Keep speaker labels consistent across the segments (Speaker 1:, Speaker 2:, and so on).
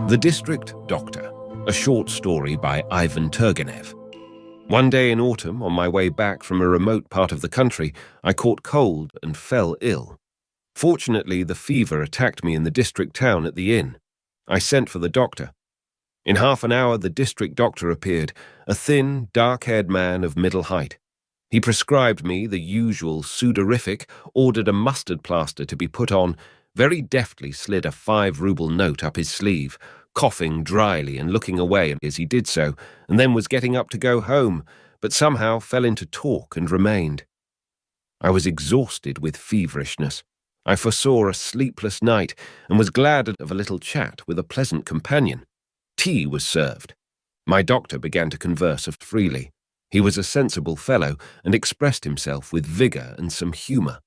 Speaker 1: The District Doctor, a short story by Ivan Turgenev. One day in autumn, on my way back from a remote part of the country, I caught cold and fell ill. Fortunately, the fever attacked me in the district town at the inn. I sent for the doctor. In half an hour, the district doctor appeared, a thin, dark-haired man of middle height. He prescribed me the usual sudorific, ordered a mustard plaster to be put on, very deftly slid a 5-ruble note up his sleeve, coughing dryly and looking away as he did so, and then was getting up to go home, but somehow fell into talk and remained. I was exhausted with feverishness. I foresaw a sleepless night and was glad of a little chat with a pleasant companion. Tea was served. My doctor began to converse freely. He was a sensible fellow and expressed himself with vigour and some humour.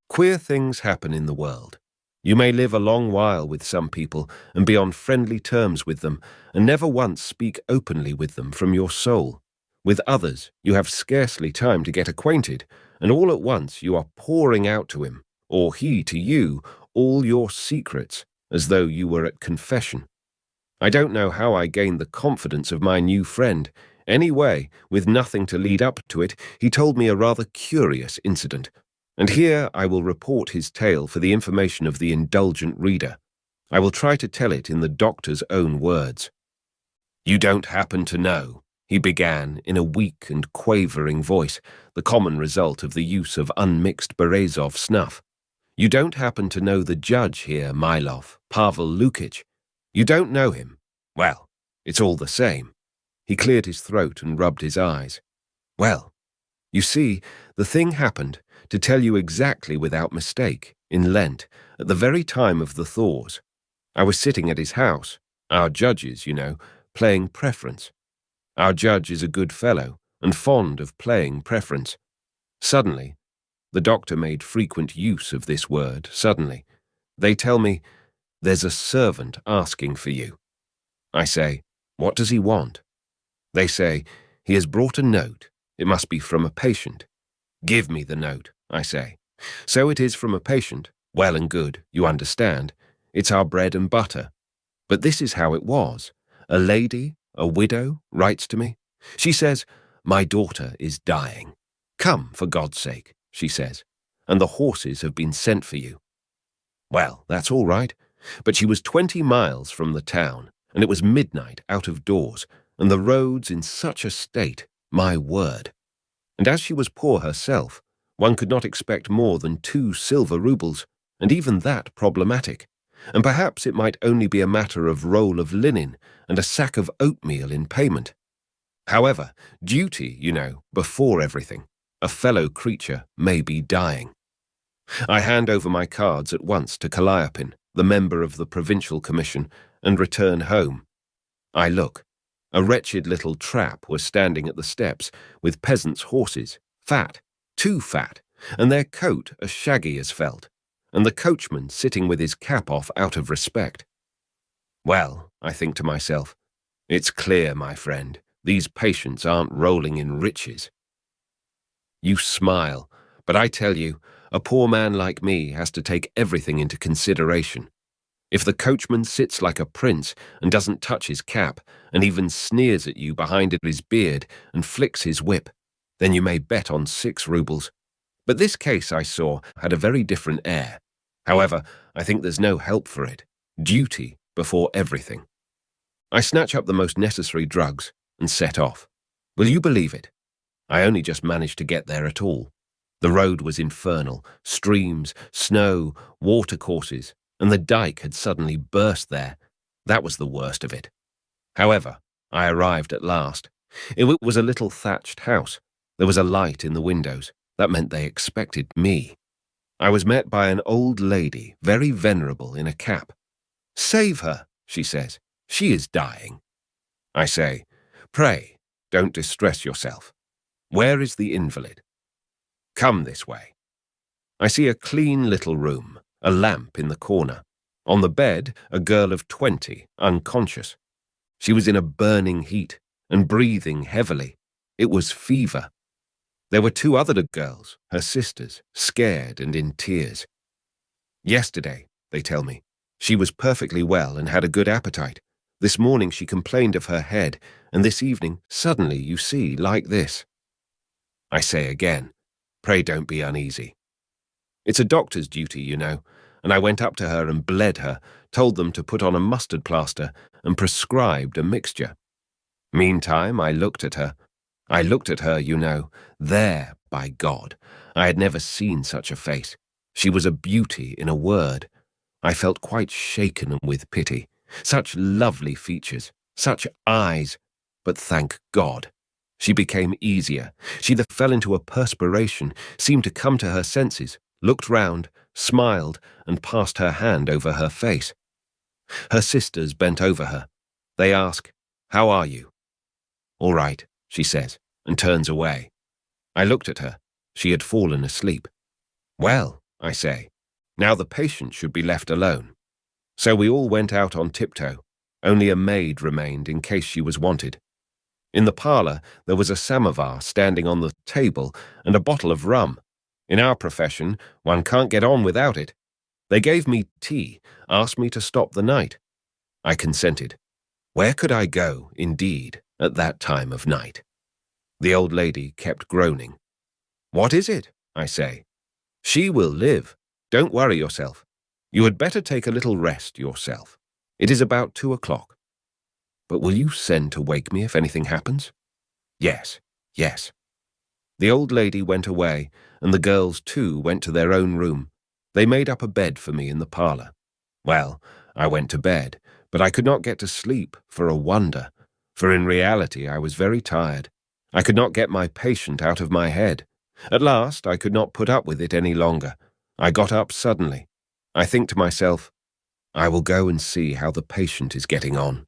Speaker 1: Queer things happen in the world. You may live a long while with some people and be on friendly terms with them, and never once speak openly with them from your soul. With others, you have scarcely time to get acquainted, and all at once you are pouring out to him, or he to you, all your secrets, as though you were at confession. I don't know how I gained the confidence of my new friend. Anyway, with nothing to lead up to it, he told me a rather curious incident. And here I will report his tale for the information of the indulgent reader. I will try to tell it in the doctor's own words. "You don't happen to know," he began in a weak and quavering voice, the common result of the use of unmixed Berezov snuff. "You don't happen to know the judge here, Milov, Pavel Lukich. You don't know him. Well, it's all the same." He cleared his throat and rubbed his eyes. "Well, you see, the thing happened, to tell you exactly without mistake, in Lent, at the very time of the thaws. I was sitting at his house, our judge's, you know, playing preference. Our judge is a good fellow, and fond of playing preference. Suddenly, the doctor made frequent use of this word, suddenly, they tell me, 'There's a servant asking for you.' I say, 'What does he want?' They say, 'He has brought a note. It must be from a patient.' 'Give me the note,' I say. 'So it is from a patient. Well and good, you understand. It's our bread and butter.' But this is how it was. A lady, a widow, writes to me. She says, 'My daughter is dying. Come, for God's sake,' she says, 'and the horses have been sent for you.' Well, that's all right. But she was 20 miles from the town, and it was midnight out of doors, and the roads in such a state, my word. And as she was poor herself, one could not expect more than 2 silver rubles, and even that problematic. And perhaps it might only be a matter of roll of linen and a sack of oatmeal in payment. However, duty, you know, before everything. A fellow creature may be dying. I hand over my cards at once to Calliope, the member of the Provincial Commission, and return home. I look. A wretched little trap was standing at the steps, with peasants' horses, fat, too fat, and their coat as shaggy as felt, and the coachman sitting with his cap off out of respect. Well, I think to myself, it's clear, my friend, these patients aren't rolling in riches. You smile, but I tell you, a poor man like me has to take everything into consideration. If the coachman sits like a prince and doesn't touch his cap and even sneers at you behind his beard and flicks his whip, then you may bet on 6 rubles. But this case I saw had a very different air. However, I think there's no help for it. Duty before everything. I snatch up the most necessary drugs and set off. Will you believe it? I only just managed to get there at all. The road was infernal, streams, snow, watercourses, and the dike had suddenly burst there. That was the worst of it. However, I arrived at last. It was a little thatched house. There was a light in the windows. That meant they expected me. I was met by an old lady, very venerable, in a cap. 'Save her,' she says. 'She is dying.' I say, 'Pray, don't distress yourself. Where is the invalid?' 'Come this way.' I see a clean little room, a lamp in the corner. On the bed, a girl of 20, unconscious. She was in a burning heat and breathing heavily. It was fever. There were 2 other girls, her sisters, scared and in tears. Yesterday, they tell me, she was perfectly well and had a good appetite, This morning she complained of her head, and this evening, suddenly, you see, like this. I say again, pray don't be uneasy. It's a doctor's duty, you know, and I went up to her and bled her, told them to put on a mustard plaster, and prescribed a mixture. Meantime, I looked at her. You know, there, by God. I had never seen such a face. She was a beauty, in a word. I felt quite shaken with pity. Such lovely features, such eyes. But thank God. She became easier. She fell into a perspiration, seemed to come to her senses, looked round, smiled, and passed her hand over her face. Her sisters bent over her. They ask, "How are you?" "All right," she says, and turns away. I looked at her. She had fallen asleep. "Well," I say, "now the patient should be left alone." So we all went out on tiptoe. Only a maid remained in case she was wanted. In the parlour there was a samovar standing on the table and a bottle of rum. In our profession, one can't get on without it. They gave me tea, asked me to stop the night. I consented. Where could I go, indeed, at that time of night? The old lady kept groaning. "What is it?" I say. "She will live. Don't worry yourself. You had better take a little rest yourself. It is about 2 o'clock. But will you send to wake me if anything happens?" "Yes, yes." The old lady went away, and the girls too went to their own room. They made up a bed for me in the parlour. Well, I went to bed, but I could not get to sleep for a wonder, for in reality I was very tired. I could not get my patient out of my head. At last I could not put up with it any longer. I got up suddenly. I think to myself, I will go and see how the patient is getting on.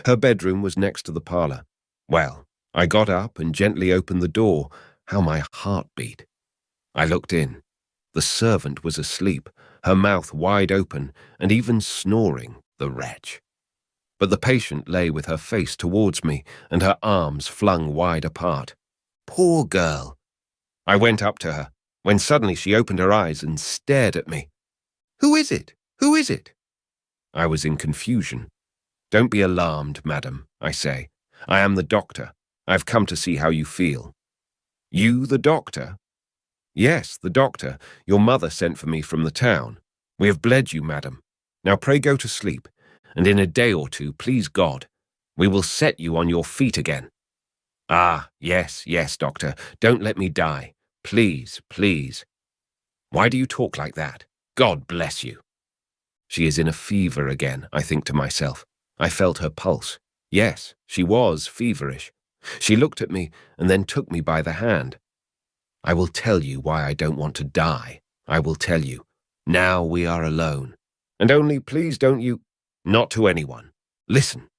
Speaker 1: Her bedroom was next to the parlour. Well, I got up and gently opened the door. How my heart beat. I looked in. The servant was asleep, her mouth wide open, and even snoring, the wretch. But the patient lay with her face towards me and her arms flung wide apart. Poor girl! I went up to her, when suddenly she opened her eyes and stared at me. "Who is it? Who is it?" I was in confusion. "Don't be alarmed, madam," I say. "I am the doctor. I've come to see how you feel." "You the doctor?" "Yes, the doctor. Your mother sent for me from the town. We have bled you, madam. Now pray go to sleep, and in a day or two, please God, we will set you on your feet again." "Ah, yes, yes, doctor. Don't let me die. Please, please." "Why do you talk like that? God bless you." She is in a fever again, I think to myself. I felt her pulse. Yes, she was feverish. She looked at me and then took me by the hand. "I will tell you why I don't want to die. I will tell you. Now we are alone. And only please don't you—" "Not to anyone. Listen."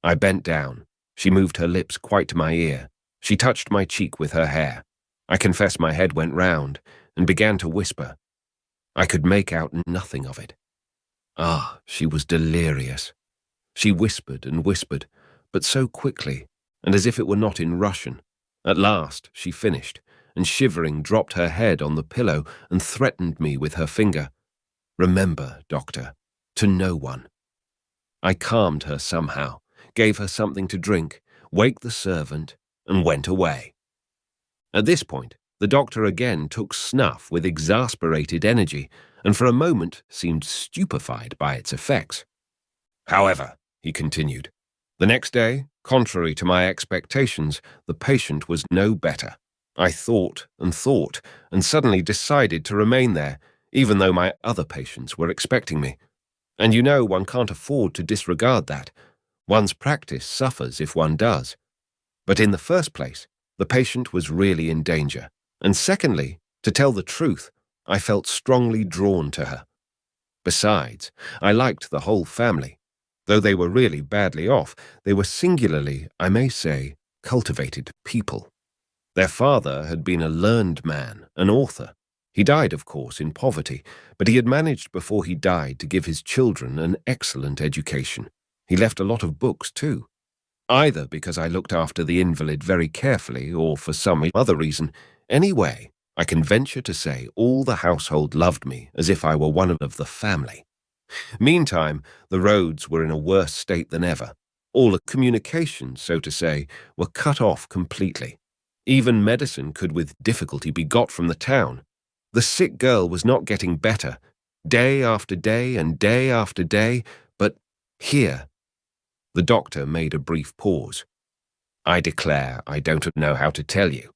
Speaker 1: I bent down. She moved her lips quite to my ear. She touched my cheek with her hair. I confess my head went round and began to whisper. I could make out nothing of it. Ah, she was delirious. She whispered and whispered, but so quickly, and as if it were not in Russian. At last she finished, and shivering dropped her head on the pillow and threatened me with her finger. "Remember, doctor, to no one." I calmed her somehow, gave her something to drink, waked the servant, and went away. At this point, the doctor again took snuff with exasperated energy, and for a moment seemed stupefied by its effects. "However," he continued, "the next day, contrary to my expectations, the patient was no better. I thought, and suddenly decided to remain there, even though my other patients were expecting me. And you know one can't afford to disregard that. One's practice suffers if one does. But in the first place, the patient was really in danger, and secondly, to tell the truth, I felt strongly drawn to her. Besides, I liked the whole family. Though they were really badly off, they were singularly, I may say, cultivated people. Their father had been a learned man, an author. He died, of course, in poverty, but he had managed before he died to give his children an excellent education. He left a lot of books, too. Either because I looked after the invalid very carefully or for some other reason. Anyway, I can venture to say all the household loved me as if I were one of the family. Meantime, the roads were in a worse state than ever. All the communications, so to say, were cut off completely. Even medicine could with difficulty be got from the town. The sick girl was not getting better, day after day and day after day, but here. The doctor made a brief pause. I declare I don't know how to tell you.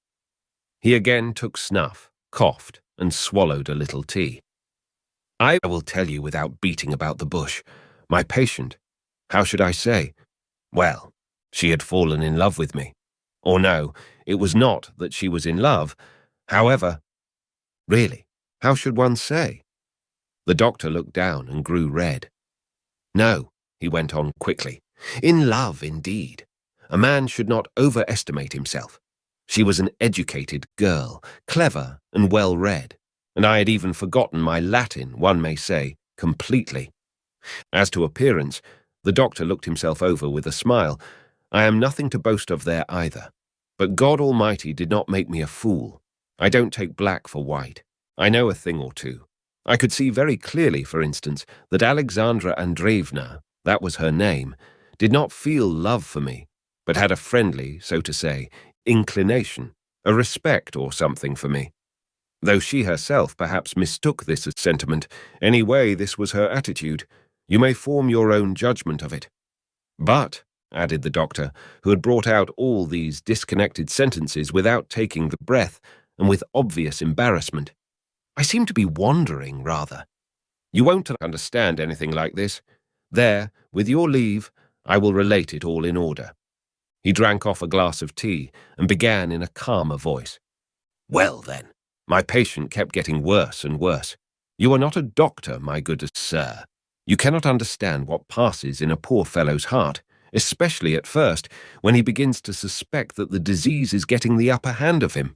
Speaker 1: He again took snuff, coughed, and swallowed a little tea. I will tell you without beating about the bush. My patient, how should I say? Well, she had fallen in love with me. Or no, it was not that she was in love. However, really, how should one say? The doctor looked down and grew red. No, he went on quickly. In love, indeed. A man should not overestimate himself. She was an educated girl, clever and well-read, and I had even forgotten my Latin, one may say, completely. As to appearance, the doctor looked himself over with a smile. I am nothing to boast of there either. But God Almighty did not make me a fool. I don't take black for white. I know a thing or two. I could see very clearly, for instance, that Alexandra Andreevna, that was her name, did not feel love for me, but had a friendly, so to say, inclination, a respect or something for me. Though she herself perhaps mistook this as sentiment, anyway this was her attitude. You may form your own judgment of it. But, added the doctor, who had brought out all these disconnected sentences without taking the breath and with obvious embarrassment, I seem to be wandering, rather. You won't understand anything like this. There, with your leave, I will relate it all in order. He drank off a glass of tea and began in a calmer voice. Well, then, my patient kept getting worse and worse. You are not a doctor, my good sir. You cannot understand what passes in a poor fellow's heart, especially at first, when he begins to suspect that the disease is getting the upper hand of him.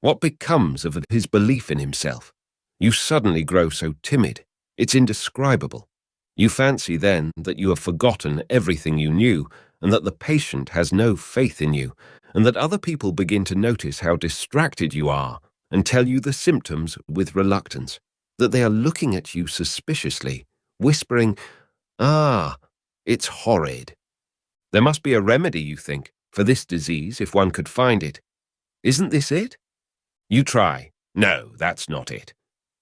Speaker 1: What becomes of his belief in himself? You suddenly grow so timid. It's indescribable. You fancy then that you have forgotten everything you knew, and that the patient has no faith in you, and that other people begin to notice how distracted you are and tell you the symptoms with reluctance, that they are looking at you suspiciously, whispering, "Ah, it's horrid." There must be a remedy, you think, for this disease if one could find it. Isn't this it? You try. No, that's not it.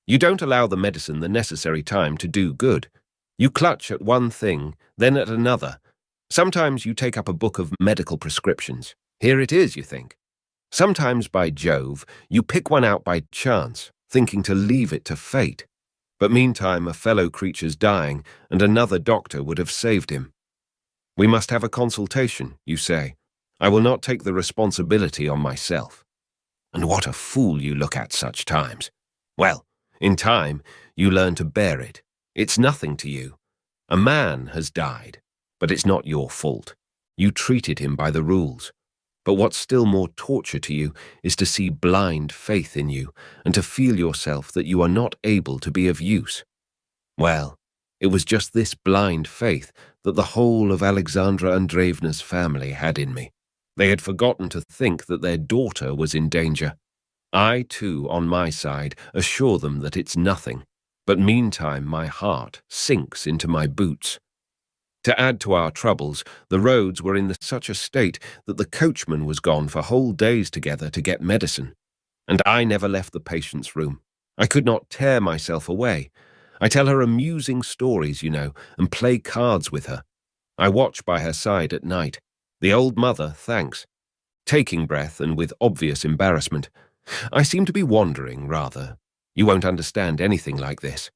Speaker 1: You don't allow the medicine the necessary time to do good. You clutch at one thing, then at another. Sometimes you take up a book of medical prescriptions. Here it is, you think. Sometimes, by Jove, you pick one out by chance, thinking to leave it to fate. But meantime a fellow creature's dying, and another doctor would have saved him. We must have a consultation, you say. I will not take the responsibility on myself. And what a fool you look at such times. Well, in time, you learn to bear it. It's nothing to you. A man has died, but it's not your fault. You treated him by the rules. But what's still more torture to you is to see blind faith in you and to feel yourself that you are not able to be of use. Well, it was just this blind faith that the whole of Alexandra Andreevna's family had in me. They had forgotten to think that their daughter was in danger. I, too, on my side, assure them that it's nothing, but meantime my heart sinks into my boots. To add to our troubles, the roads were in such a state that the coachman was gone for whole days together to get medicine. And I never left the patient's room. I could not tear myself away. I tell her amusing stories, you know, and play cards with her. I watch by her side at night. The old mother thanks, taking breath and with obvious embarrassment. I seem to be wandering, rather. You won't understand anything like this.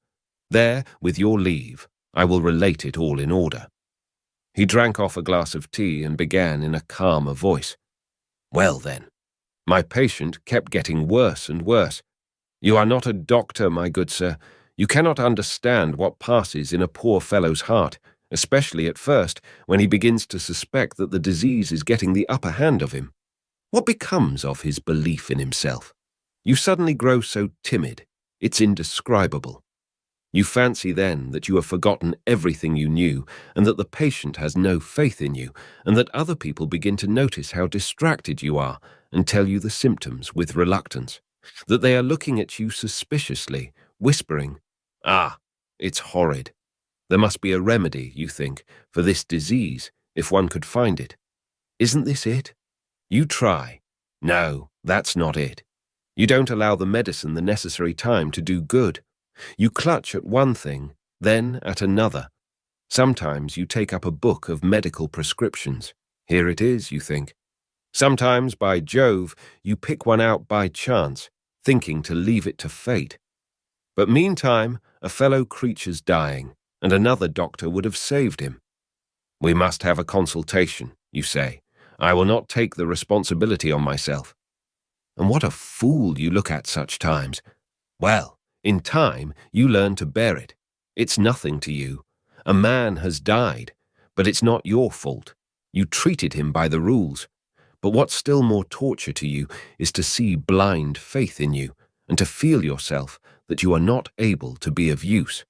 Speaker 1: There, with your leave, I will relate it all in order. He drank off a glass of tea and began in a calmer voice. Well then, my patient kept getting worse and worse. You are not a doctor, my good sir. You cannot understand what passes in a poor fellow's heart, especially at first, when he begins to suspect that the disease is getting the upper hand of him. What becomes of his belief in himself? You suddenly grow so timid, it's indescribable. You fancy then that you have forgotten everything you knew, and that the patient has no faith in you, and that other people begin to notice how distracted you are, and tell you the symptoms with reluctance, that they are looking at you suspiciously, whispering, "Ah, it's horrid." There must be a remedy, you think, for this disease, if one could find it. Isn't this it? You try. No, that's not it. You don't allow the medicine the necessary time to do good. You clutch at one thing, then at another. Sometimes you take up a book of medical prescriptions. Here it is, you think. Sometimes, by Jove, you pick one out by chance, thinking to leave it to fate. But meantime, a fellow creature's dying, and another doctor would have saved him. We must have a consultation, you say. I will not take the responsibility on myself. And what a fool you look at such times. Well, in time, you learn to bear it. It's nothing to you. A man has died, but it's not your fault. You treated him by the rules. But what's still more torture to you is to see blind faith in you, and to feel yourself that you are not able to be of use.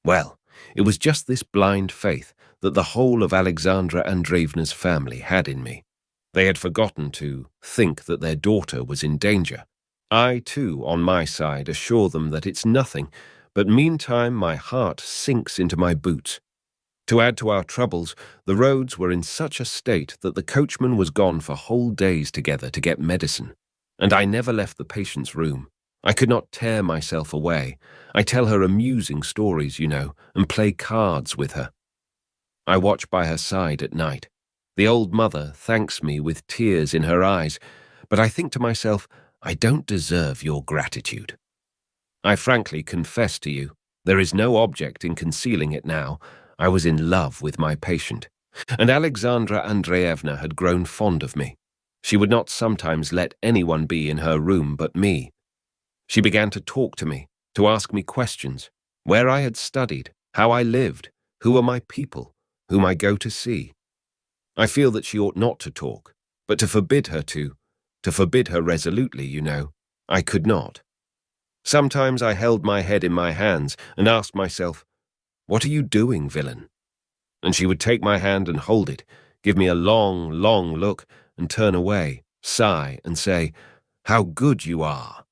Speaker 1: Well, it was just this blind faith that the whole of Alexandra Andreevna's family had in me. They had forgotten to think that their daughter was in danger. I, too, on my side, assure them that it's nothing, but meantime my heart sinks into my boots. To add to our troubles, the roads were in such a state that the coachman was gone for whole days together to get medicine, and I never left the patient's room. I could not tear myself away. I tell her amusing stories, you know, and play cards with her. I watch by her side at night. The old mother thanks me with tears in her eyes, but I think to myself, I don't deserve your gratitude. I frankly confess to you, there is no object in concealing it now. I was in love with my patient, and Alexandra Andreevna had grown fond of me. She would not sometimes let anyone be in her room but me. She began to talk to me, to ask me questions, where I had studied, how I lived, who were my people, whom I go to see. I feel that she ought not to talk, but to forbid her resolutely, you know, I could not. Sometimes I held my head in my hands and asked myself, "What are you doing, villain?" And she would take my hand and hold it, give me a long, long look, and turn away, sigh, and say, "How good you are!"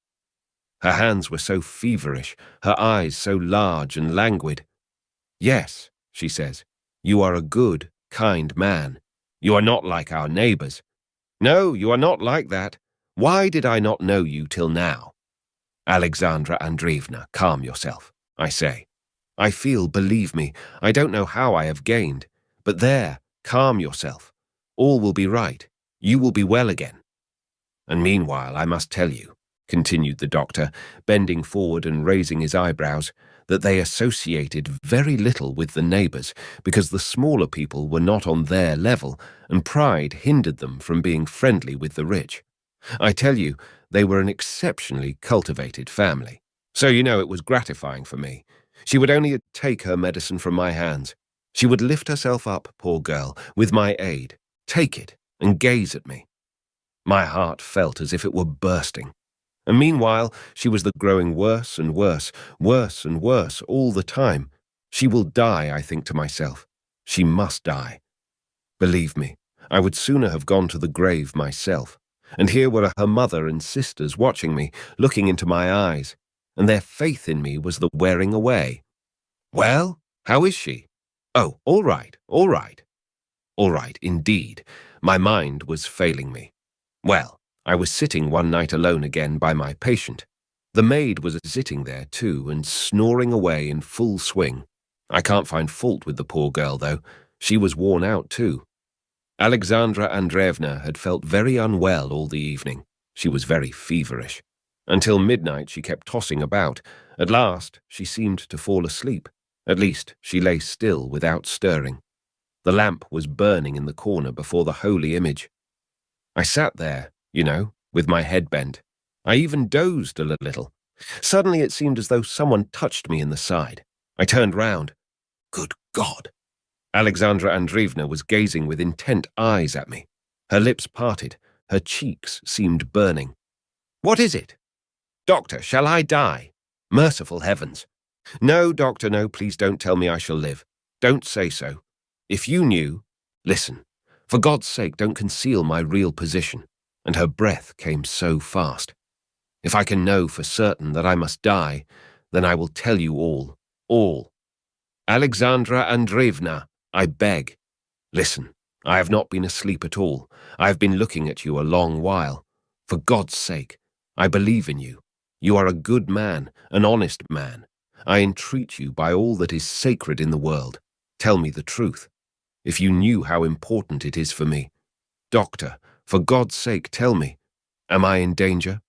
Speaker 1: Her hands were so feverish, her eyes so large and languid. "Yes," she says, "you are a good, kind man. You are not like our neighbours. No, you are not like that. Why did I not know you till now?" "Alexandra Andreevna, calm yourself," I say. "I feel, believe me, I don't know how I have gained. But there, calm yourself. All will be right. You will be well again. And meanwhile, I must tell you," continued the doctor, bending forward and raising his eyebrows, "that they associated very little with the neighbours, because the smaller people were not on their level, and pride hindered them from being friendly with the rich. I tell you, they were an exceptionally cultivated family. So, you know, it was gratifying for me. She would only take her medicine from my hands. She would lift herself up, poor girl, with my aid, take it, and gaze at me. My heart felt as if it were bursting. And meanwhile, she was growing worse and worse, worse and worse all the time. She will die, I think to myself. She must die. Believe me, I would sooner have gone to the grave myself. And here were her mother and sisters watching me, looking into my eyes, and their faith in me was the wearing away. "Well, how is she?" "Oh, all right, all right." All right, indeed. My mind was failing me. Well, I was sitting one night alone again by my patient. The maid was sitting there too, and snoring away in full swing. I can't find fault with the poor girl, though. She was worn out too. Alexandra Andreevna had felt very unwell all the evening. She was very feverish. Until midnight she kept tossing about. At last she seemed to fall asleep. At least she lay still without stirring. The lamp was burning in the corner before the holy image. I sat there, you know, with my head bent. I even dozed a little. Suddenly it seemed as though someone touched me in the side. I turned round. Good God! Alexandra Andreevna was gazing with intent eyes at me. Her lips parted. Her cheeks seemed burning. "What is it?" "Doctor, shall I die?" "Merciful heavens!" "No, doctor, no, please don't tell me I shall live. Don't say so. If you knew— Listen, for God's sake, don't conceal my real position." And her breath came so fast. "If I can know for certain that I must die, then I will tell you all, all." Alexandra Andreevna, I beg. Listen, I have not been asleep at all. I have been looking at you a long while. For God's sake, I believe in you. You are a good man, an honest man. I entreat you by all that is sacred in the world. Tell me the truth. If you knew how important it is for me. Doctor, for God's sake, tell me. Am I in danger?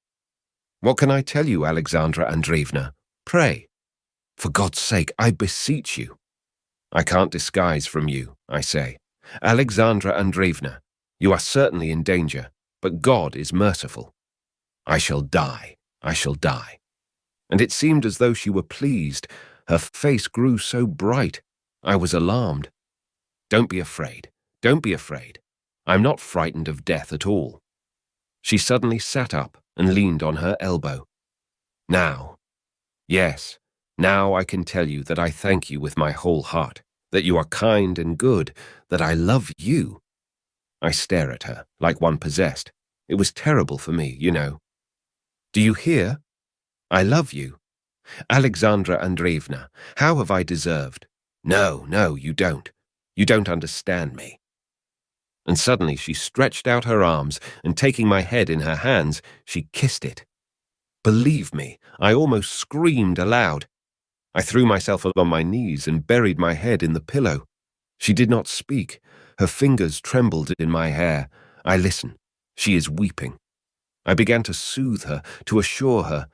Speaker 1: What can I tell you, Alexandra Andreevna? Pray. For God's sake, I beseech you. I can't disguise from you, I say. Alexandra Andreevna, you are certainly in danger, but God is merciful. I shall die. I shall die. And it seemed as though she were pleased. Her face grew so bright. I was alarmed. Don't be afraid. Don't be afraid. I'm not frightened of death at all. She suddenly sat up and leaned on her elbow. Now, yes, now I can tell you that I thank you with my whole heart, that you are kind and good, that I love you. I stare at her, like one possessed. It was terrible for me, you know. Do you hear? I love you. Alexandra Andreevna, how have I deserved? No, no, you don't. You don't understand me. And suddenly she stretched out her arms, and taking my head in her hands, she kissed it. Believe me, I almost screamed aloud. I threw myself on my knees and buried my head in the pillow. She did not speak. Her fingers trembled in my hair. I listen. She is weeping. I began to soothe her, to assure her.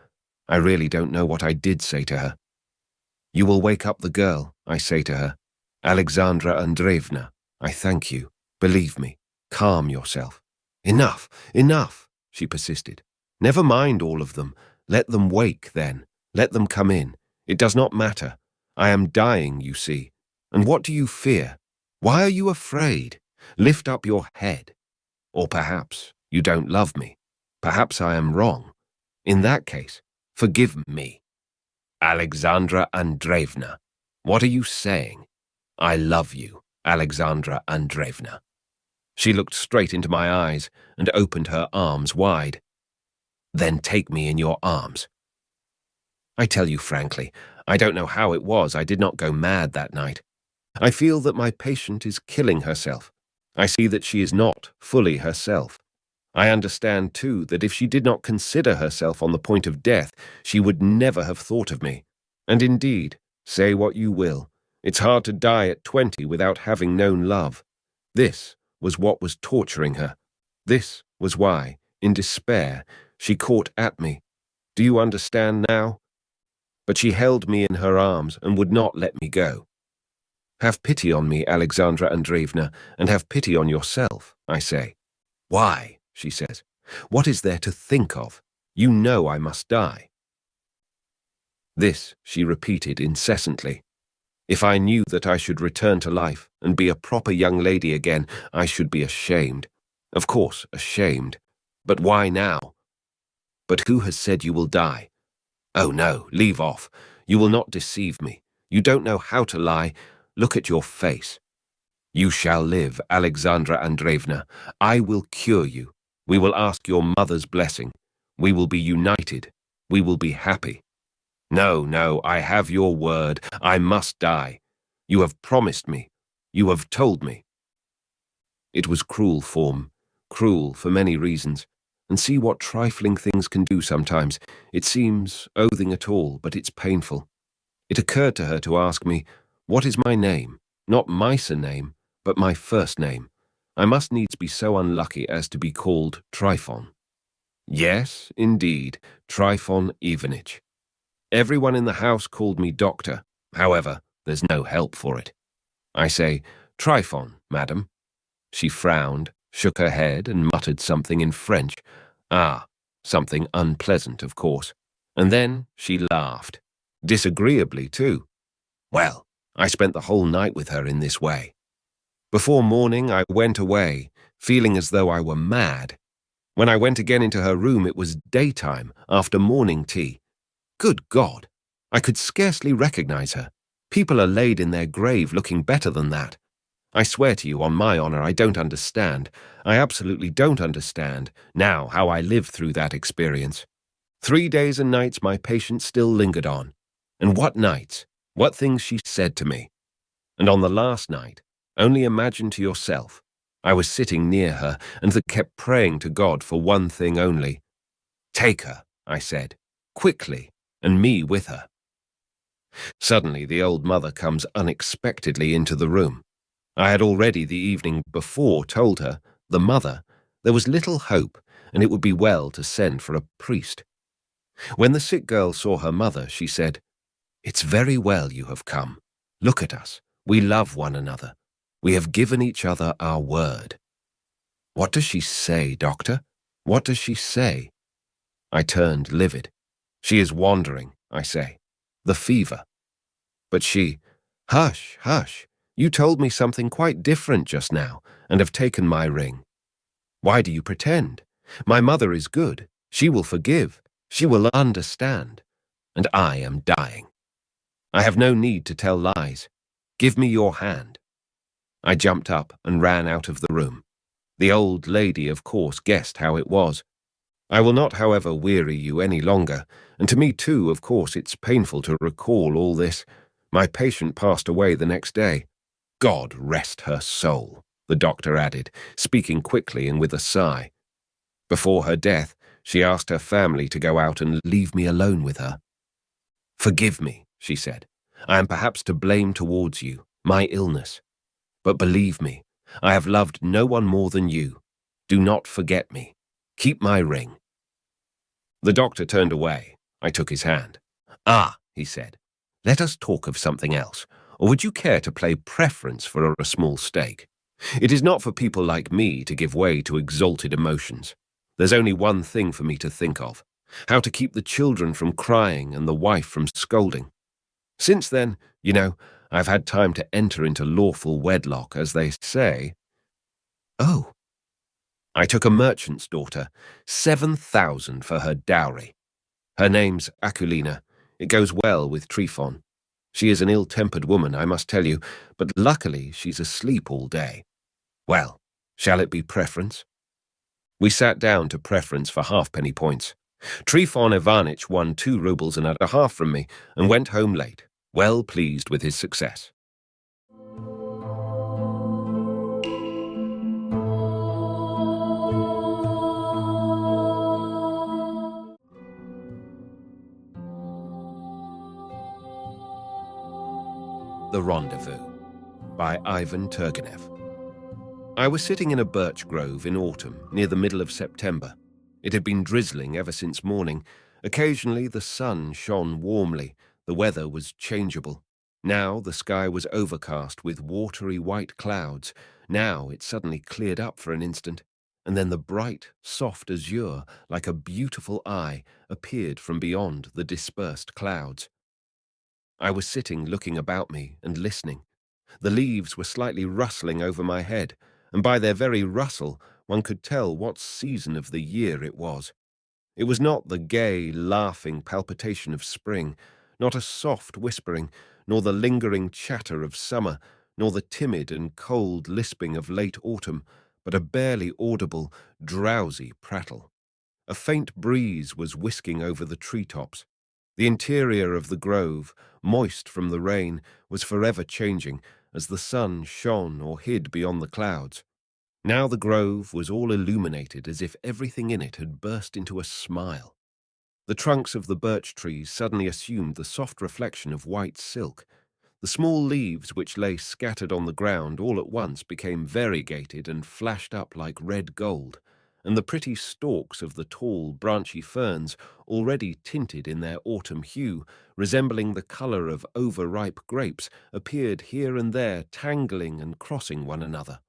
Speaker 1: I really don't know what I did say to her. You will wake up the girl, I say to her. Alexandra Andreevna, I thank you. Believe me. Calm yourself. Enough, enough, she persisted. Never mind all of them. Let them wake, then. Let them come in. It does not matter. I am dying, you see. And what do you fear? Why are you afraid? Lift up your head. Or perhaps you don't love me. Perhaps I am wrong. In that case, forgive me. Alexandra Andreevna, what are you saying? I love you, Alexandra Andreevna. She looked straight into my eyes and opened her arms wide. Then take me in your arms. I tell you frankly, I don't know how it was I did not go mad that night. I feel that my patient is killing herself. I see that she is not fully herself. I understand, too, that if she did not consider herself on the point of death, she would never have thought of me. And indeed, say what you will, it's hard to die at 20 without having known love. This was what was torturing her. This was why, in despair, she caught at me. Do you understand now? But she held me in her arms and would not let me go. Have pity on me, Alexandra Andreevna, and have pity on yourself, I say. Why? She says. What is there to think of? You know I must die. This she repeated incessantly. If I knew that I should return to life and be a proper young lady again, I should be ashamed. Of course, ashamed. But why now? But who has said you will die? Oh no, leave off. You will not deceive me. You don't know how to lie. Look at your face. You shall live, Alexandra Andreevna. I will cure you. We will ask your mother's blessing. We will be united. We will be happy. No, no, I have your word. I must die. You have promised me. You have told me. It was cruel form, cruel for many reasons. And see what trifling things can do sometimes. It seems oathing at all, but it's painful. It occurred to her to ask me, what is my name? Not my surname, but my first name. I must needs be so unlucky as to be called Trifon. Yes, indeed, Trifon Ivanitch. Everyone in the house called me doctor. However, there's no help for it. I say, Trifon, madam. She frowned, shook her head, and muttered something in French. Ah, something unpleasant, of course. And then she laughed. Disagreeably, too. Well, I spent the whole night with her in this way. Before morning, I went away, feeling as though I were mad. When I went again into her room, it was daytime, after morning tea. Good God! I could scarcely recognize her. People are laid in their grave looking better than that. I swear to you, on my honor, I don't understand. I absolutely don't understand, now, how I lived through that experience. 3 days and nights my patient still lingered on. And what nights? What things she said to me. And on the last night, only imagine to yourself, I was sitting near her and kept praying to God for one thing only. Take her, I said, quickly, and me with her. Suddenly the old mother comes unexpectedly into the room. I had already the evening before told her, the mother, there was little hope, and it would be well to send for a priest. When the sick girl saw her mother, she said, "It's very well you have come. Look at us. We love one another. We have given each other our word." What does she say, doctor? What does she say? I turned livid. She is wandering, I say. The fever. But she, hush, hush. You told me something quite different just now, and have taken my ring. Why do you pretend? My mother is good. She will forgive. She will understand. And I am dying. I have no need to tell lies. Give me your hand. I jumped up and ran out of the room. The old lady, of course, guessed how it was. I will not, however, weary you any longer, and to me too, of course, it's painful to recall all this. My patient passed away the next day. God rest her soul, the doctor added, speaking quickly and with a sigh. Before her death, she asked her family to go out and leave me alone with her. Forgive me, she said. I am perhaps to blame towards you, my illness. But believe me, I have loved no one more than you. Do not forget me. Keep my ring. The doctor turned away. I took his hand. Ah, he said, let us talk of something else. Or would you care to play preference for a small stake? It is not for people like me to give way to exalted emotions. There's only one thing for me to think of. How to keep the children from crying and the wife from scolding. Since then, you know, I've had time to enter into lawful wedlock, as they say. Oh. I took a merchant's daughter, 7,000 for her dowry. Her name's Akulina. It goes well with Trifon. She is an ill-tempered woman, I must tell you, but luckily she's asleep all day. Well, shall it be preference? We sat down to preference for halfpenny points. Trifon Ivanitch won 2 rubles and a half from me and went home late, well pleased with his success. The Rendezvous by Ivan Turgenev. I was sitting in a birch grove in autumn, near the middle of September. It had been drizzling ever since morning. Occasionally the sun shone warmly. The weather was changeable. Now the sky was overcast with watery white clouds. Now it suddenly cleared up for an instant, and then the bright, soft azure, like a beautiful eye, appeared from beyond the dispersed clouds. I was sitting looking about me and listening. The leaves were slightly rustling over my head, and by their very rustle one could tell what season of the year it was. It was not the gay, laughing palpitation of spring, not a soft whispering, nor the lingering chatter of summer, nor the timid and cold lisping of late autumn, but a barely audible, drowsy prattle. A faint breeze was whisking over the treetops. The interior of the grove, moist from the rain, was forever changing as the sun shone or hid beyond the clouds. Now the grove was all illuminated as if everything in it had burst into a smile. The trunks of the birch trees suddenly assumed the soft reflection of white silk. The small leaves which lay scattered on the ground all at once became variegated and flashed up like red gold, and the pretty stalks of the tall, branchy ferns, already tinted in their autumn hue, resembling the colour of overripe grapes, appeared here and there tangling and crossing one another.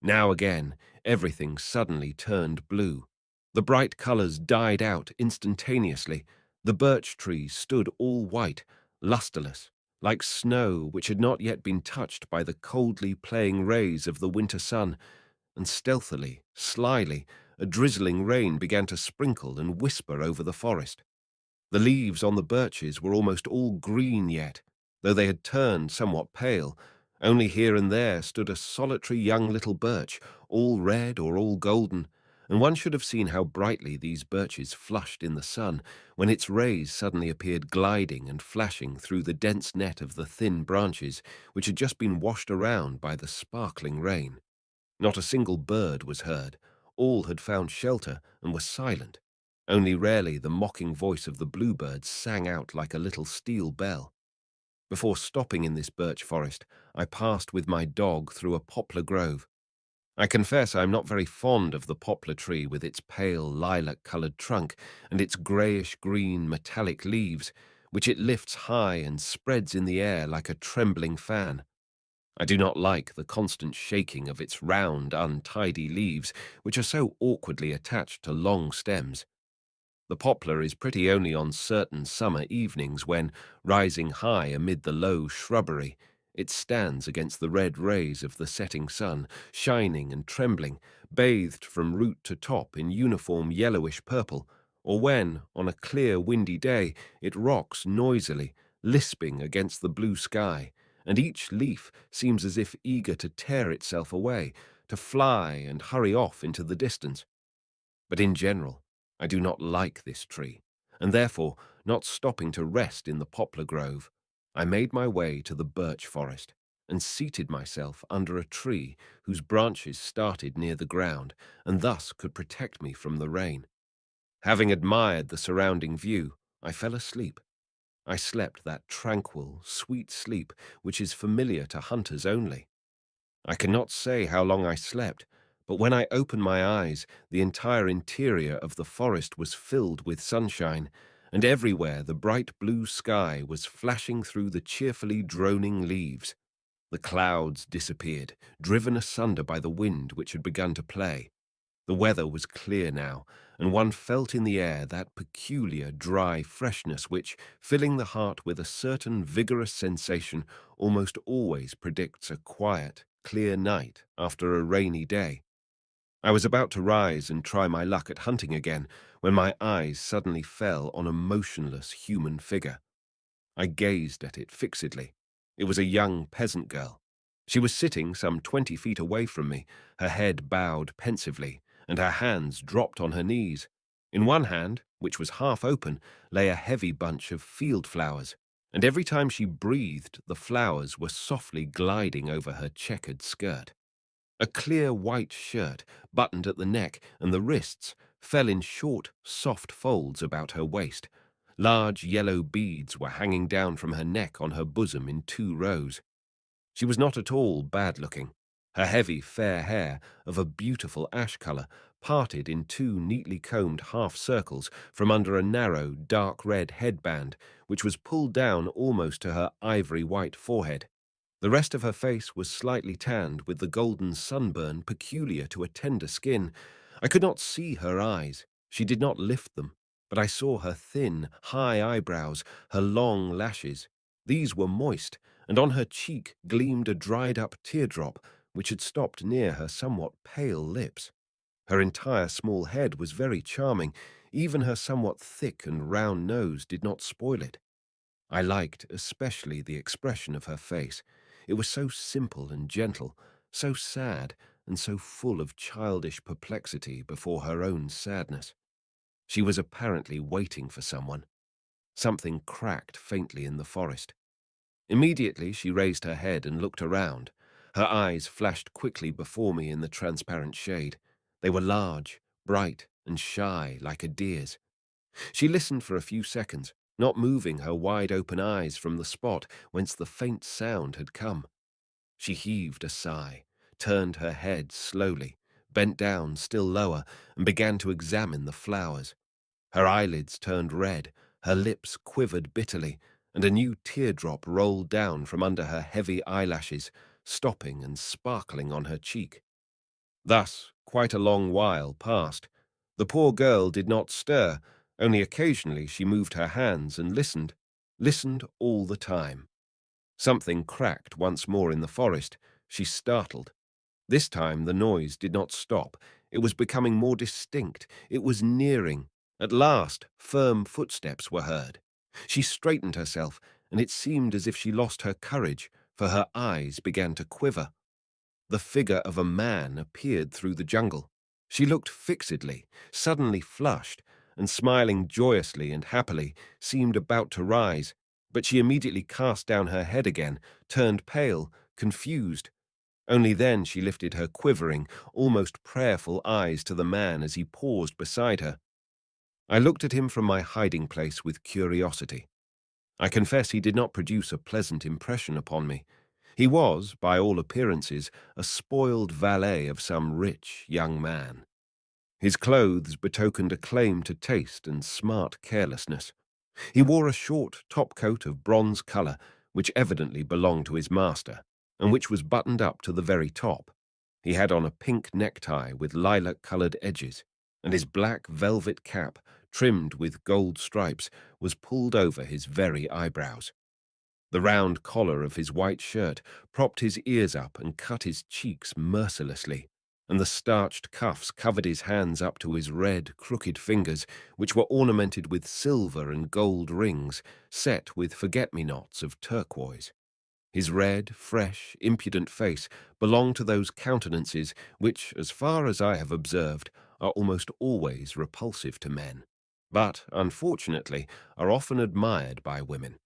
Speaker 1: Now again, everything suddenly turned blue. The bright colours died out instantaneously. The birch trees stood all white, lustreless, like snow which had not yet been touched by the coldly playing rays of the winter sun, and stealthily, slyly, a drizzling rain began to sprinkle and whisper over the forest. The leaves on the birches were almost all green yet, though they had turned somewhat pale. Only here and there stood a solitary young little birch, all red or all golden, and one should have seen how brightly these birches flushed in the sun when its rays suddenly appeared gliding and flashing through the dense net of the thin branches which had just been washed around by the sparkling rain. Not a single bird was heard. All had found shelter and were silent. Only rarely the mocking voice of the bluebird sang out like a little steel bell. Before stopping in this birch forest, I passed with my dog through a poplar grove. I confess I am not very fond of the poplar tree with its pale lilac-coloured trunk and its greyish-green metallic leaves, which it lifts high and spreads in the air like a trembling fan. I do not like the constant shaking of its round, untidy leaves, which are so awkwardly attached to long stems. The poplar is pretty only on certain summer evenings when, rising high amid the low shrubbery, it stands against the red rays of the setting sun, shining and trembling, bathed from root to top in uniform yellowish purple, or when, on a clear windy day, it rocks noisily, lisping against the blue sky, and each leaf seems as if eager to tear itself away, to fly and hurry off into the distance. But in general, I do not like this tree, and therefore, not stopping to rest in the poplar grove, I made my way to the birch forest and seated myself under a tree whose branches started near the ground and thus could protect me from the rain. Having admired the surrounding view, I fell asleep. I slept that tranquil, sweet sleep which is familiar to hunters only. I cannot say how long I slept, but when I opened my eyes, the entire interior of the forest was filled with sunshine, and everywhere the bright blue sky was flashing through the cheerfully droning leaves. The clouds disappeared, driven asunder by the wind which had begun to play. The weather was clear now, and one felt in the air that peculiar dry freshness which, filling the heart with a certain vigorous sensation, almost always predicts a quiet, clear night after a rainy day. I was about to rise and try my luck at hunting again when my eyes suddenly fell on a motionless human figure. I gazed at it fixedly. It was a young peasant girl. She was sitting some 20 feet away from me, her head bowed pensively, and her hands dropped on her knees. In one hand, which was half open, lay a heavy bunch of field flowers, and every time she breathed, the flowers were softly gliding over her checkered skirt. A clear white shirt, buttoned at the neck and the wrists, fell in short, soft folds about her waist. Large yellow beads were hanging down from her neck on her bosom in 2 rows. She was not at all bad-looking. Her heavy, fair hair, of a beautiful ash colour, parted in 2 neatly combed half-circles from under a narrow, dark red headband, which was pulled down almost to her ivory-white forehead. The rest of her face was slightly tanned with the golden sunburn peculiar to a tender skin. I could not see her eyes. She did not lift them, but I saw her thin, high eyebrows, her long lashes. These were moist, and on her cheek gleamed a dried-up teardrop which had stopped near her somewhat pale lips. Her entire small head was very charming. Even her somewhat thick and round nose did not spoil it. I liked especially the expression of her face. It was so simple and gentle, so sad, and so full of childish perplexity before her own sadness. She was apparently waiting for someone. Something cracked faintly in the forest. Immediately she raised her head and looked around. Her eyes flashed quickly before me in the transparent shade. They were large, bright, and shy like a deer's. She listened for a few seconds, not moving her wide-open eyes from the spot whence the faint sound had come. She heaved a sigh, turned her head slowly, bent down still lower, and began to examine the flowers. Her eyelids turned red, her lips quivered bitterly, and a new teardrop rolled down from under her heavy eyelashes, stopping and sparkling on her cheek. Thus, quite a long while passed. The poor girl did not stir, only occasionally she moved her hands and listened all the time. Something cracked once more in the forest. She startled. This time the noise did not stop. It was becoming more distinct. It was nearing. At last, firm footsteps were heard. She straightened herself, and it seemed as if she lost her courage, for her eyes began to quiver. The figure of a man appeared through the jungle. She looked fixedly, suddenly flushed, and smiling joyously and happily, seemed about to rise, but she immediately cast down her head again, turned pale, confused. Only then she lifted her quivering, almost prayerful eyes to the man as he paused beside her. I looked at him from my hiding place with curiosity. I confess he did not produce a pleasant impression upon me. He was, by all appearances, a spoiled valet of some rich young man. His clothes betokened a claim to taste and smart carelessness. He wore a short top-coat of bronze colour, which evidently belonged to his master, and which was buttoned up to the very top. He had on a pink necktie with lilac-coloured edges, and his black velvet cap, trimmed with gold stripes, was pulled over his very eyebrows. The round collar of his white shirt propped his ears up and cut his cheeks mercilessly, and the starched cuffs covered his hands up to his red, crooked fingers, which were ornamented with silver and gold rings, set with forget-me-nots of turquoise. His red, fresh, impudent face belonged to those countenances which, as far as I have observed, are almost always repulsive to men, but, unfortunately, are often admired by women.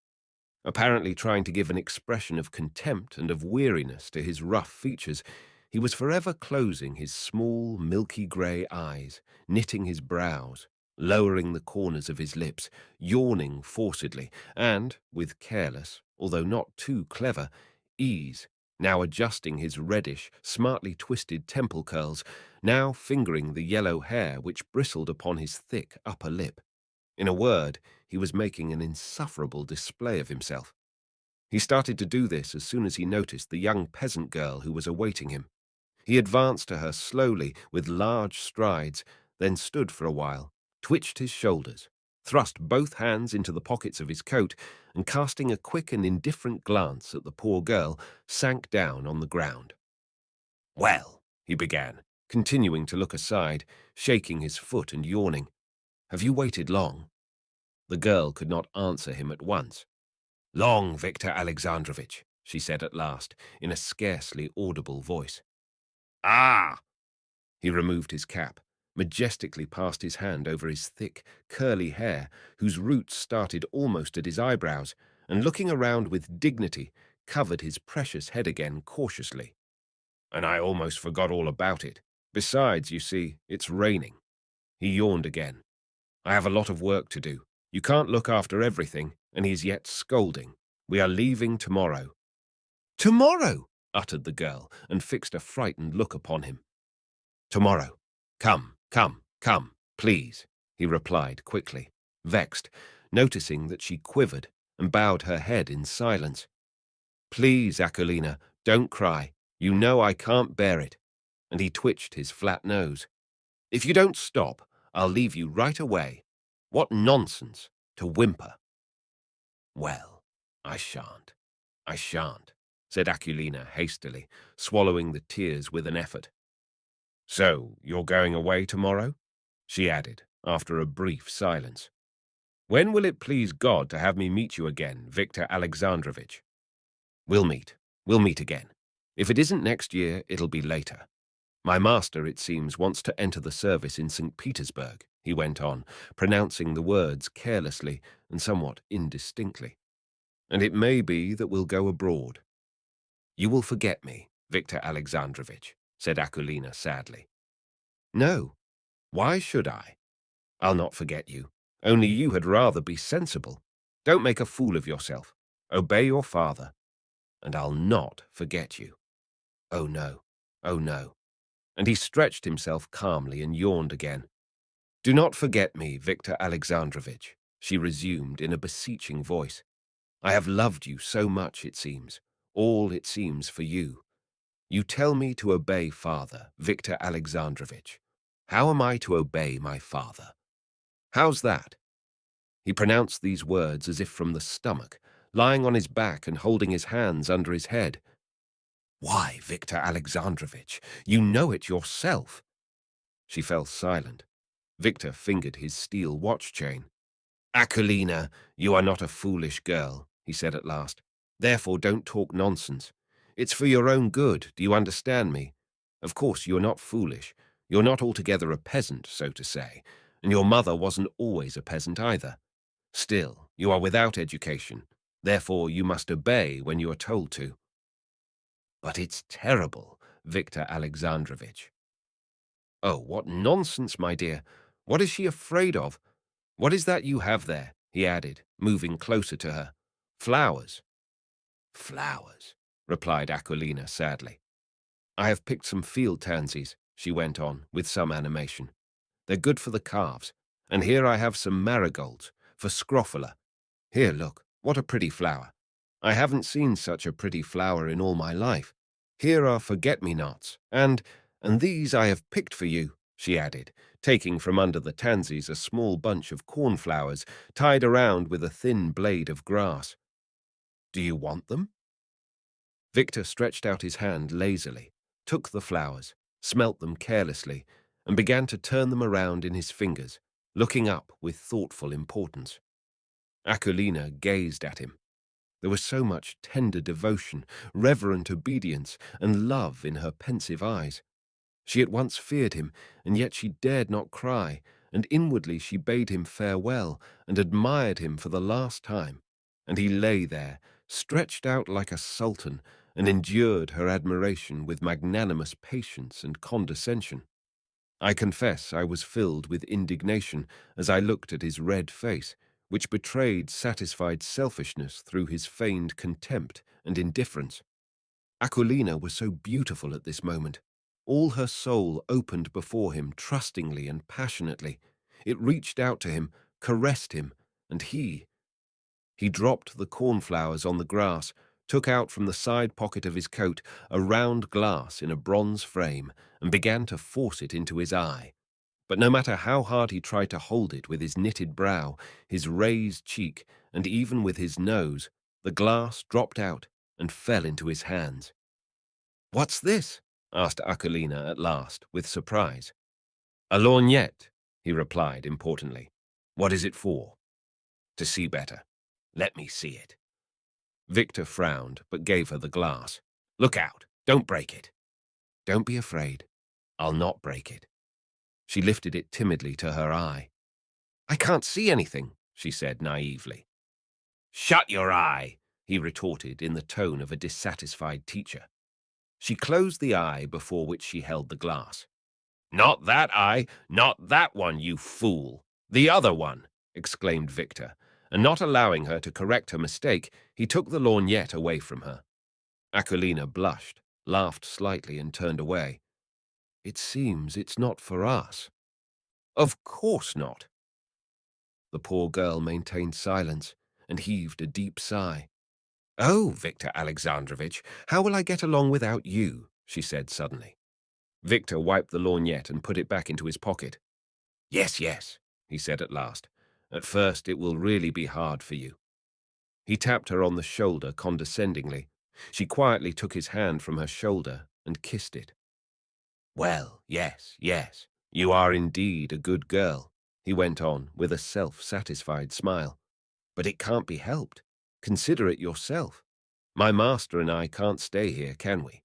Speaker 1: Apparently trying to give an expression of contempt and of weariness to his rough features, he was forever closing his small, milky grey eyes, knitting his brows, lowering the corners of his lips, yawning forcedly, and, with careless, although not too clever, ease, now adjusting his reddish, smartly twisted temple curls, now fingering the yellow hair which bristled upon his thick upper lip. In a word, he was making an insufferable display of himself. He started to do this as soon as he noticed the young peasant girl who was awaiting him. He advanced to her slowly, with large strides, then stood for a while, twitched his shoulders, thrust both hands into the pockets of his coat, and casting a quick and indifferent glance at the poor girl, sank down on the ground. "Well," he began, continuing to look aside, shaking his foot and yawning, "have you waited long?" The girl could not answer him at once. "Long, Victor Alexandrovitch," she said at last, in a scarcely audible voice. "Ah!" He removed his cap, majestically passed his hand over his thick, curly hair, whose roots started almost at his eyebrows, and looking around with dignity, covered his precious head again cautiously. "And I almost forgot all about it. Besides, you see, it's raining." He yawned again. "I have a lot of work to do. You can't look after everything, and he's yet scolding. We are leaving tomorrow." "Tomorrow!" uttered the girl, and fixed a frightened look upon him. "Tomorrow. Come, come, come, please," he replied quickly, vexed, noticing that she quivered and bowed her head in silence. "Please, Akulina, don't cry. You know I can't bear it." And he twitched his flat nose. "If you don't stop, I'll leave you right away. What nonsense, to whimper." "Well, I shan't, I shan't," said Akulina hastily, swallowing the tears with an effort. "So, you're going away tomorrow?" she added, after a brief silence. "When will it please God to have me meet you again, Victor Alexandrovitch?" We'll meet again. If it isn't next year, it'll be later. My master, it seems, wants to enter the service in St. Petersburg," he went on, pronouncing the words carelessly and somewhat indistinctly. "And it may be that we'll go abroad." "You will forget me, Victor Alexandrovitch," said Akulina sadly. "No. Why should I? I'll not forget you. Only you had rather be sensible. Don't make a fool of yourself. Obey your father, and I'll not forget you. Oh no, oh no." And he stretched himself calmly and yawned again. "Do not forget me, Victor Alexandrovitch," she resumed in a beseeching voice. "I have loved you so much, it seems, all it seems for you. You tell me to obey father, Victor Alexandrovitch. How am I to obey my father? How's that?" He pronounced these words as if from the stomach, lying on his back and holding his hands under his head. "Why, Victor Alexandrovitch, you know it yourself." She fell silent. Victor fingered his steel watch chain. "Akulina, you are not a foolish girl," he said at last. "Therefore don't talk nonsense. It's for your own good, do you understand me? Of course you are not foolish. You're not altogether a peasant, so to say, and your mother wasn't always a peasant either. Still, you are without education. Therefore, you must obey when you are told to. But it's terrible, Victor Alexandrovitch. Oh, what nonsense, my dear. What is she afraid of? What is that you have there? He added, moving closer to her. Flowers. Flowers, replied Aquilina sadly. I have picked some field tansies, she went on, with some animation. They're good for the calves. And here I have some marigolds, for scrofula. Here, look, what a pretty flower. I haven't seen such a pretty flower in all my life. Here are forget-me-nots, and these I have picked for you, she added, taking from under the tansies a small bunch of cornflowers tied around with a thin blade of grass. Do you want them? Victor stretched out his hand lazily, took the flowers, smelt them carelessly, and began to turn them around in his fingers, looking up with thoughtful importance. Aquilina gazed at him. There was so much tender devotion, reverent obedience, and love in her pensive eyes. She at once feared him, and yet she dared not cry, and inwardly she bade him farewell and admired him for the last time. And he lay there, stretched out like a sultan, and endured her admiration with magnanimous patience and condescension. I confess I was filled with indignation as I looked at his red face, which betrayed satisfied selfishness through his feigned contempt and indifference. Aquilina was so beautiful at this moment. All her soul opened before him trustingly and passionately. It reached out to him, caressed him, and he dropped the cornflowers on the grass, took out from the side pocket of his coat a round glass in a bronze frame, and began to force it into his eye. But no matter how hard he tried to hold it with his knitted brow, his raised cheek, and even with his nose, the glass dropped out and fell into his hands. "What's this?" asked Aquilina at last, with surprise. "A lorgnette," he replied importantly. "What is it for?" "To see better. Let me see it." Victor frowned, but gave her the glass. "Look out! Don't break it." "Don't be afraid. I'll not break it." She lifted it timidly to her eye. "I can't see anything," she said naively. "Shut your eye," he retorted in the tone of a dissatisfied teacher. She closed the eye before which she held the glass. "Not that eye, not that one, you fool! The other one!" exclaimed Victor, and not allowing her to correct her mistake, he took the lorgnette away from her. Aquilina blushed, laughed slightly, and turned away. "It seems it's not for us." "Of course not." The poor girl maintained silence and heaved a deep sigh. "Oh, Victor Alexandrovitch, how will I get along without you?" she said suddenly. Victor wiped the lorgnette and put it back into his pocket. "Yes, yes," he said at last. "At first it will really be hard for you." He tapped her on the shoulder condescendingly. She quietly took his hand from her shoulder and kissed it. "Well, yes, yes, you are indeed a good girl," he went on with a self-satisfied smile. "But it can't be helped. Consider it yourself. My master and I can't stay here, can we?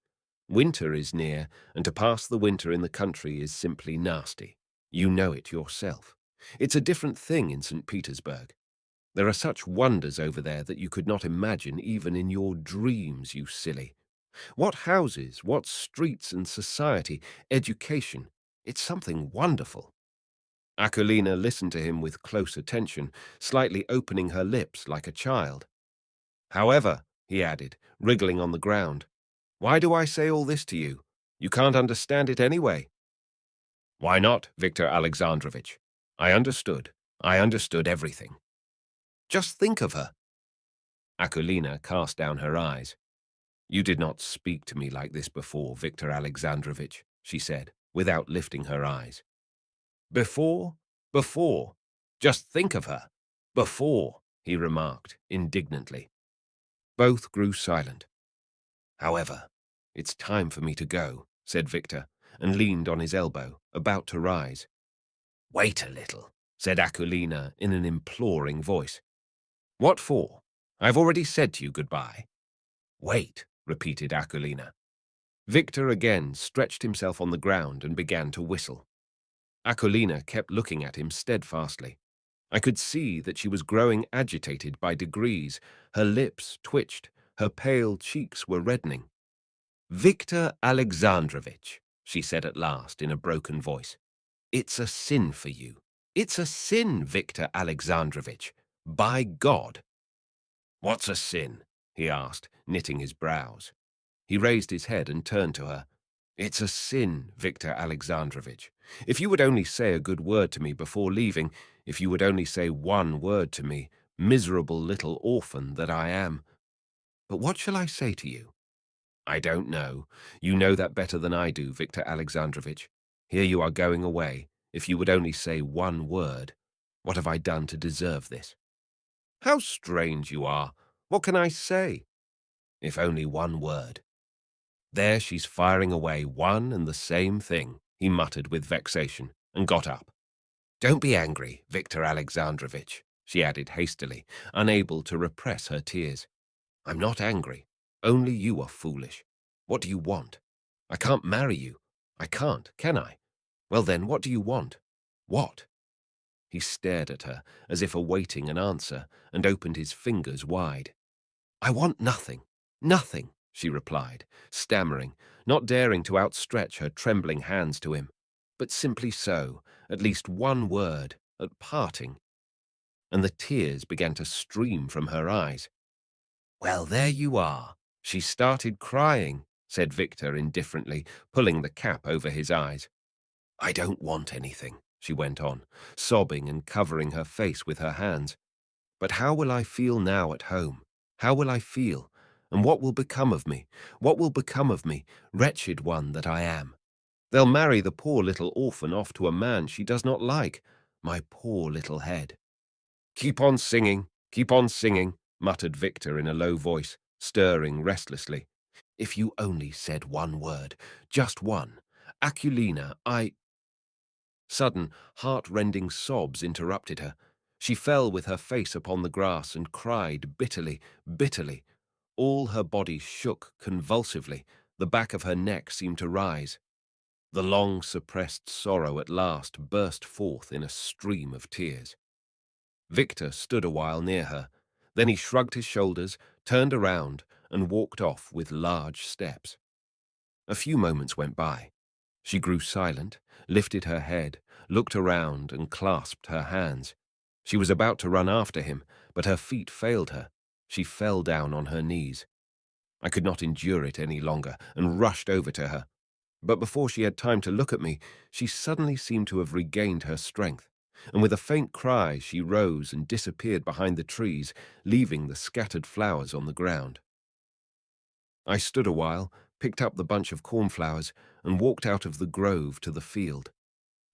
Speaker 1: Winter is near, and to pass the winter in the country is simply nasty. You know it yourself. It's a different thing in St. Petersburg. There are such wonders over there that you could not imagine even in your dreams, you silly. What houses, what streets and society, education. It's something wonderful." Aquilina listened to him with close attention, slightly opening her lips like a child. "However," he added, wriggling on the ground, "why do I say all this to you? You can't understand it anyway." "Why not, Victor Alexandrovitch? I understood. I understood everything." "Just think of her." Aquilina cast down her eyes. "You did not speak to me like this before, Victor Alexandrovitch," she said, without lifting her eyes. "Before? Before? Just think of her. Before," he remarked indignantly. Both grew silent. "However, it's time for me to go," said Victor, and leaned on his elbow, about to rise. "Wait a little," said Aquilina in an imploring voice. "What for? I've already said to you goodbye." "Wait," repeated Aquilina. Victor again stretched himself on the ground and began to whistle. Akolina kept looking at him steadfastly. I could see that she was growing agitated by degrees. Her lips twitched, her pale cheeks were reddening. "Victor Alexandrovitch," she said at last in a broken voice, "it's a sin for you. It's a sin, Victor Alexandrovitch. By God!" "What's a sin?" he asked, knitting his brows. He raised his head and turned to her. "It's a sin, Victor Alexandrovitch. If you would only say a good word to me before leaving, if you would only say one word to me, miserable little orphan that I am. But what shall I say to you?" "I don't know. You know that better than I do, Victor Alexandrovitch. Here you are going away. If you would only say one word. What have I done to deserve this?" "How strange you are. What can I say?" "If only one word." "There she's firing away one and the same thing," he muttered with vexation, and got up. "Don't be angry, Victor Alexandrovitch," she added hastily, unable to repress her tears. "I'm not angry. Only you are foolish. What do you want? I can't marry you. I can't, can I? Well then, what do you want? What?" He stared at her, as if awaiting an answer, and opened his fingers wide. "I want nothing, nothing," she replied, stammering, not daring to outstretch her trembling hands to him. "But simply so, at least one word, at parting." And the tears began to stream from her eyes. "Well, there you are. She started crying," said Victor indifferently, pulling the cap over his eyes. "I don't want anything," she went on, sobbing and covering her face with her hands. "But how will I feel now at home? How will I feel? And what will become of me? What will become of me, wretched one that I am? They'll marry the poor little orphan off to a man she does not like. My poor little head." Keep on singing," muttered Victor in a low voice, stirring restlessly. "If you only said one word, just one. Akulina, I—" Sudden, heart-rending sobs interrupted her. She fell with her face upon the grass and cried bitterly, bitterly. All her body shook convulsively. The back of her neck seemed to rise. The long-suppressed sorrow at last burst forth in a stream of tears. Victor stood a while near her. Then he shrugged his shoulders, turned around, and walked off with large steps. A few moments went by. She grew silent, lifted her head, looked around, and clasped her hands. She was about to run after him, but her feet failed her. She fell down on her knees. I could not endure it any longer, and rushed over to her. But before she had time to look at me, she suddenly seemed to have regained her strength, and with a faint cry she rose and disappeared behind the trees, leaving the scattered flowers on the ground. I stood a while, picked up the bunch of cornflowers, and walked out of the grove to the field.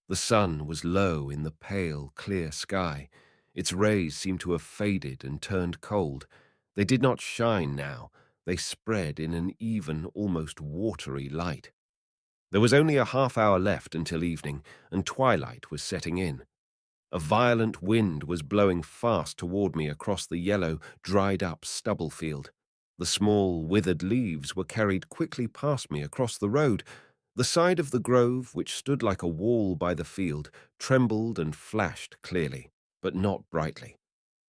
Speaker 1: The sun was low in the pale, clear sky. Its rays seemed to have faded and turned cold. They did not shine now. They spread in an even, almost watery light. There was only a half-hour left until evening, and twilight was setting in. A violent wind was blowing fast toward me across the yellow, dried-up stubble field. The small, withered leaves were carried quickly past me across the road. The side of the grove, which stood like a wall by the field, trembled and flashed clearly, but not brightly.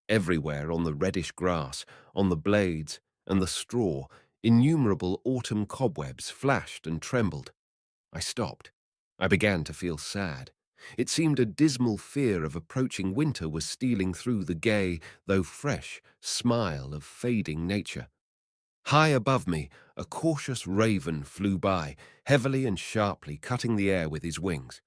Speaker 1: Everywhere on the reddish grass, on the blades, and the straw, innumerable autumn cobwebs flashed and trembled. I stopped. I began to feel sad. It seemed a dismal fear of approaching winter was stealing through the gay, though fresh, smile of fading nature. High above me, a cautious raven flew by, heavily and sharply cutting the air with his wings.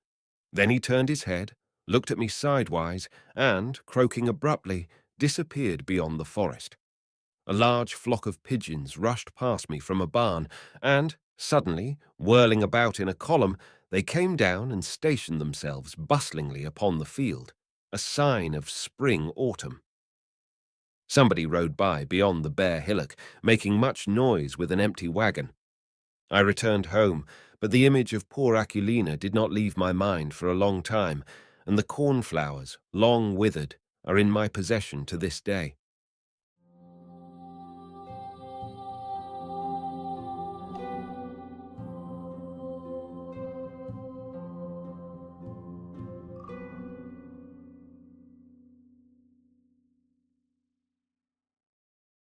Speaker 1: Then he turned his head, looked at me sidewise, and, croaking abruptly, disappeared beyond the forest. A large flock of pigeons rushed past me from a barn, and, suddenly, whirling about in a column, they came down and stationed themselves bustlingly upon the field, a sign of spring-autumn. Somebody rode by beyond the bare hillock, making much noise with an empty wagon. I returned home, but the image of poor Akulina did not leave my mind for a long time, and the cornflowers, long withered, are in my possession to this day.